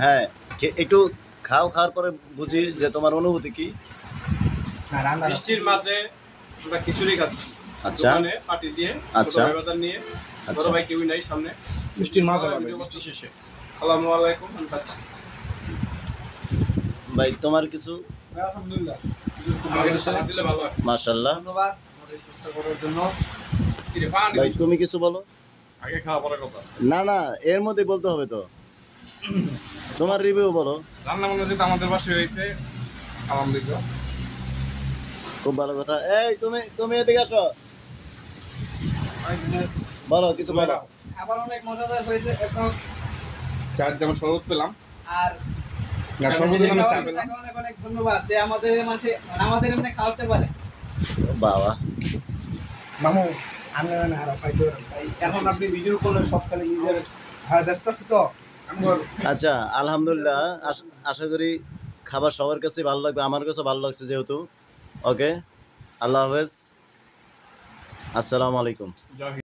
হ্যাঁ, একটু খাওয়ার পরে বুঝি যে তোমার অনুভূতি কি। বৃষ্টির মাঝে আমরা খিচুড়ি খাচ্ছি। আচ্ছা, দোকানে পার্টি দিয়ে, আচ্ছা, ছোট ভাই বাজার নিয়ে, বড় আচ্ছা। ভাই কেউই নাই সামনে। বৃষ্টির মাঝে বৃষ্টি শেষে আসসালামু আলাইকুম, আমি খাচ্ছি। ভাই তোমার কিছু? আলহামদুলিল্লাহ, আমাকে একটু সালাদ দিলে ভালো হয়। মাশাআল্লাহ, ধন্যবাদ আমাদের স্পন্সর করার জন্য। ভাই তুমি কিছু বলো। আগে খাওয়া পরে কথা। না না, এর মধ্যে বলতে হবে তো, তোমার রিভিউ বলো। রান্না বান্না যেটা আমাদের বাসায় হয়েছে, আলহামদুলিল্লাহ খুব ভালো কথা। এই তুমি তুমি এদিকে আসো, বলো কিছু বলো। আবার অনেক মজাদার হয়েছে এবং চার যেমন শরবত পেলাম, আর শরবত আমি চা পেলাম। তাকে অনেক অনেক ধন্যবাদ যে আমাদের মাঝে আমাদের এমনি খাওয়াতে পারে। বাবা, মামু আমি না আর ফাইদো এখন আপনি ভিডিও করলে সবখানে নিজের হ্যাঁ ব্যস্ত আছি তো আচ্ছা আলহামদুলিল্লাহ, আশা করি খাবার সবার কাছে ভালো লাগবে, আমার কাছেও ভালো লাগছে যেহেতু। ওকে, আল্লাহ হাফেজ, আসসালামু আলাইকুম। জয় হিন্দ।